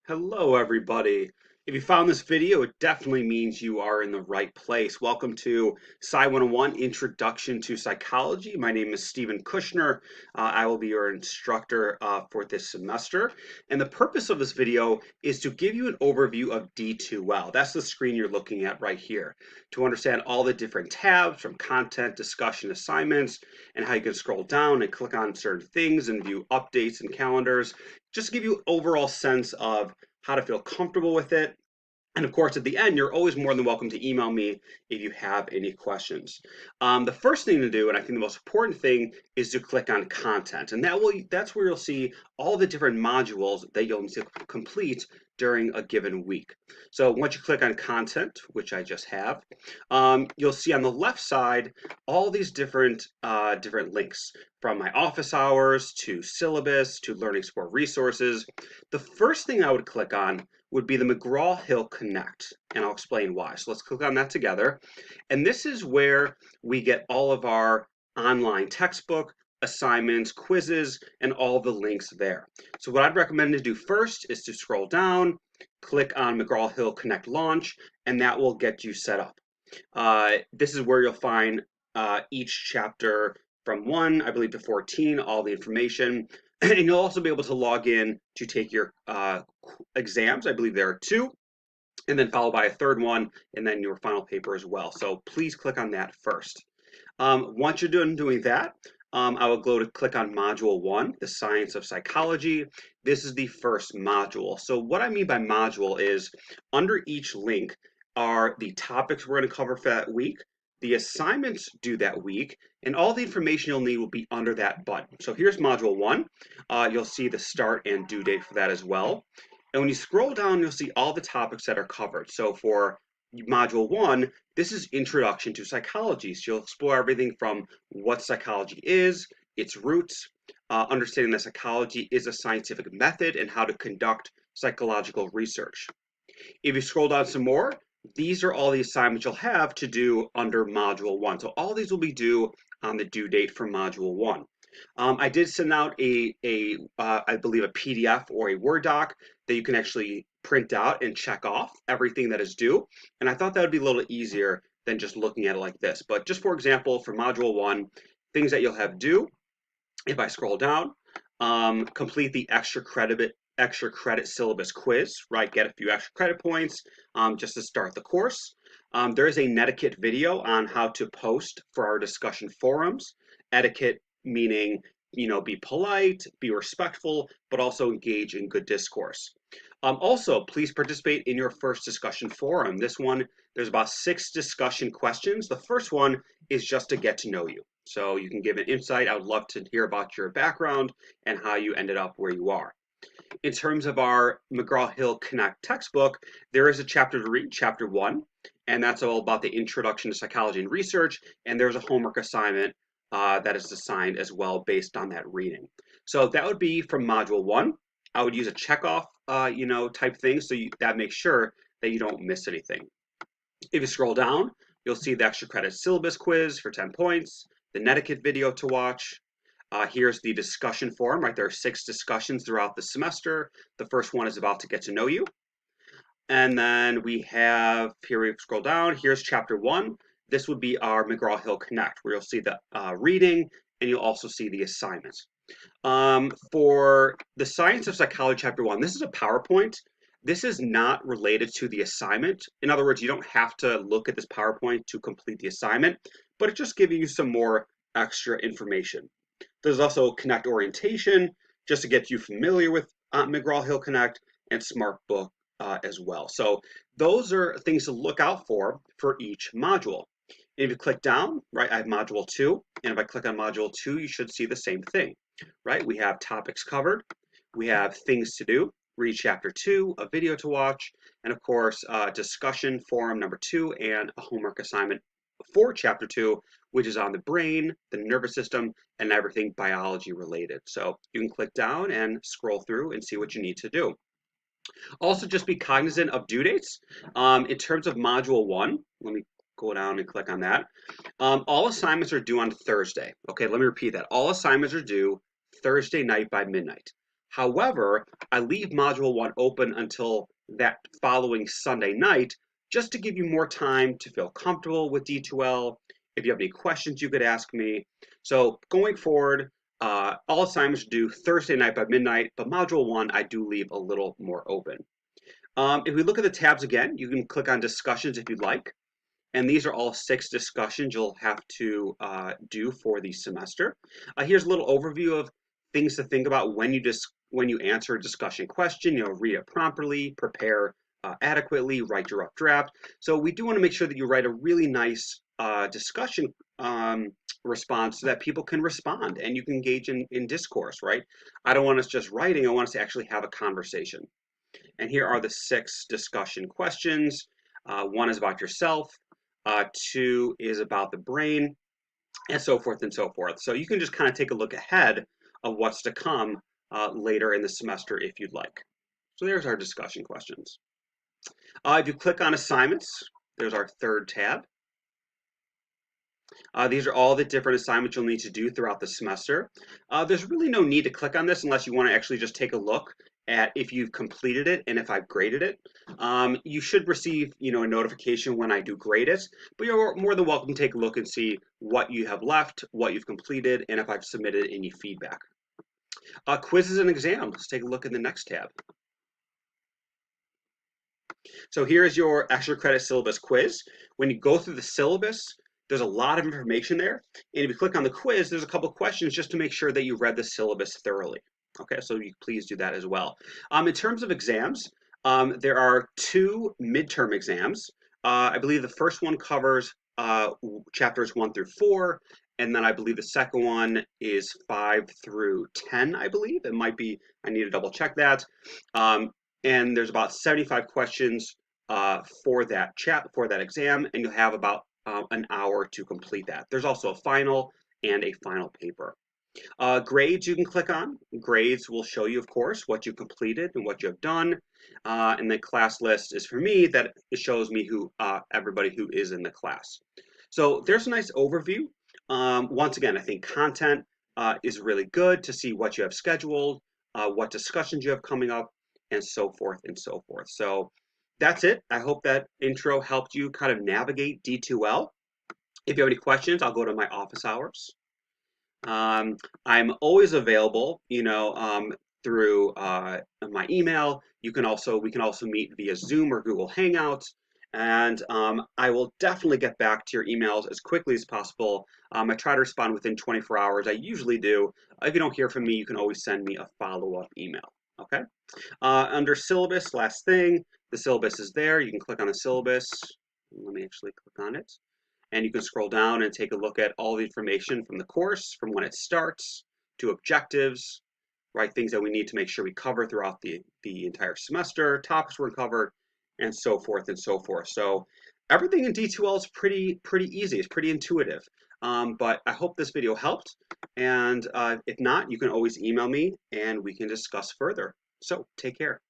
Hello, everybody. If you found this video, it definitely means you are in the right place. Welcome to Sci 101 Introduction to Psychology. My name is Stephen Kushner. I will be your instructor for this semester. And the purpose of this video is to give you an overview of D2L. That's the screen you're looking at right here. To understand all the different tabs from content, discussion, assignments, and how you can scroll down and click on certain things and view updates and calendars. Just to give you an overall sense of how to feel comfortable with it. And of course, at the end, you're always more than welcome to email me if you have any questions. The first thing to do, and I think the most important thing, is to click on content. And that's where you'll see all the different modules that you'll need to complete during a given week. So once you click on content, which I just have, you'll see on the left side all these different links, from my office hours to syllabus to learning support resources. The first thing I would click on would be the McGraw-Hill Connect, and I'll explain why. So let's click on that together. And this is where we get all of our online textbook, assignments, quizzes, and all the links there. So what I'd recommend to do first is to scroll down, click on McGraw-Hill Connect Launch, and that will get you set up. This is where you'll find each chapter from 1, I believe, to 14, all the information. And you'll also be able to log in to take your exams. I believe there are 2, and then followed by a third one, and then your final paper as well. So please click on that first. Once you're done doing that, I will go to click on Module 1, the Science of Psychology. This is the first module. So what I mean by module is under each link are the topics we're going to cover for that week, the assignments due that week, and all the information you'll need will be under that button. So here's Module 1. You'll see the start and due date for that as well. And when you scroll down, you'll see all the topics that are covered. So for Module 1, this is Introduction to Psychology. So you'll explore everything from what psychology is, its roots, understanding that psychology is a scientific method, and how to conduct psychological research. If you scroll down some more, these are all the assignments you'll have to do under Module 1. So all these will be due on the due date for Module 1. I did send out I believe, a PDF or a Word doc that you can actually print out and check off everything that is due. And I thought that would be a little exeasier than just looking at it like this. But just for example, for Module 1, things that you'll have due, if I scroll down, complete the extra credit syllabus quiz, right? Get a few extra credit points just to start the course. There is a netiquette video on how to post for our discussion forums. Etiquette meaning, be polite, be respectful, but also engage in good discourse. Also, please participate in your first discussion forum. This one, there's about 6 discussion questions. The first one is just to get to know you. So you can give an insight. I would love to hear about your background and how you ended up where you are. In terms of our McGraw-Hill Connect textbook, there is a chapter to read, chapter 1, and that's all about the introduction to psychology and research, and there's a homework assignment that is assigned as well based on that reading. So that would be from Module 1. I would use a checkoff, type thing, so that makes sure that you don't miss anything. If you scroll down, you'll see the extra credit syllabus quiz for 10 points, the netiquette video to watch. Here's the discussion forum, right? There are 6 discussions throughout the semester. The first one is about to get to know you. And then we have, here we scroll down, here's chapter 1. This would be our McGraw-Hill Connect, where you'll see the reading, and you'll also see the assignments. For the Science of Psychology chapter 1, this is a PowerPoint. This is not related to the assignment. In other words, you don't have to look at this PowerPoint to complete the assignment, but it's just giving you some more extra information. There's also Connect Orientation, just to get you familiar with McGraw-Hill Connect, and Smart Book as well. So those are things to look out for each module. If you click down, right, I have Module 2, and if I click on Module 2, you should see the same thing, right? We have topics covered, we have things to do, read chapter 2, a video to watch, and of course, discussion forum number 2, and a homework assignment for chapter 2, which is on the brain, the nervous system, and everything biology related. So you can click down and scroll through and see what you need to do. Also, just be cognizant of due dates. In terms of Module 1, let me go down and click on that. All assignments are due on Thursday. Okay, let me repeat that. All assignments are due Thursday night by midnight. However, I leave Module 1 open until that following Sunday night just to give you more time to feel comfortable with D2L. If you have any questions, you could ask me. So going forward, all assignments are due Thursday night by midnight, but Module 1 I do leave a little more open. If we look at the tabs again, you can click on discussions if you'd like. And these are all 6 discussions you'll have to do for the semester. Here's a little overview of things to think about when you answer a discussion question. Read it properly, prepare adequately, write your rough draft. So we do want to make sure that you write a really nice discussion response so that people can respond and you can engage in discourse, right? I don't want us just writing, I want us to actually have a conversation. And here are the 6 discussion questions. 1 is about yourself, 2 is about the brain, and so forth and so forth. So you can just kind of take a look ahead of what's to come later in the semester if you'd like. So there's our discussion questions. If you click on assignments, there's our 3rd tab. These are all the different assignments you'll need to do throughout the semester. There's really no need to click on this unless you want to actually just take a look at if you've completed it and if I've graded it. You should receive, a notification when I do grade it, but you're more than welcome to take a look and see what you have left, what you've completed, and if I've submitted any feedback. Quizzes and exams. Let's take a look in the next tab. So here's your extra credit syllabus quiz. When you go through the syllabus, there's a lot of information there. And if you click on the quiz, there's a couple questions just to make sure that you read the syllabus thoroughly. Okay, so you please do that as well. In terms of exams, there are 2 midterm exams. I believe the first one covers chapters 1 through 4, and then I believe the second one is 5 through 10, I believe. It might be, I need to double check that. And there's about 75 questions for that exam, and you'll have about an hour to complete that. There's also a final and a final paper. Grades you can click on. Grades will show you, of course, what you completed and what you have done. And the class list is for me that it shows me everybody who is in the class. So there's a nice overview. Once again, I think content is really good to see what you have scheduled, what discussions you have coming up, and so forth and so forth. So that's it. I hope that intro helped you kind of navigate D2L. If you have any questions, I'll go to my office hours. I'm always available, through my email. We can also meet via Zoom or Google Hangouts. And I will definitely get back to your emails as quickly as possible. I try to respond within 24 hours. I usually do. If you don't hear from me, you can always send me a follow-up email. Okay. Under syllabus, last thing, the syllabus is there. You can click on the syllabus. Let me actually click on it. And you can scroll down and take a look at all the information from the course, from when it starts to objectives, right? Things that we need to make sure we cover throughout the entire semester, topics we're covered, and so forth and so forth. So everything in D2L is pretty easy. It's pretty intuitive. But I hope this video helped. And if not, you can always email me and we can discuss further. So take care.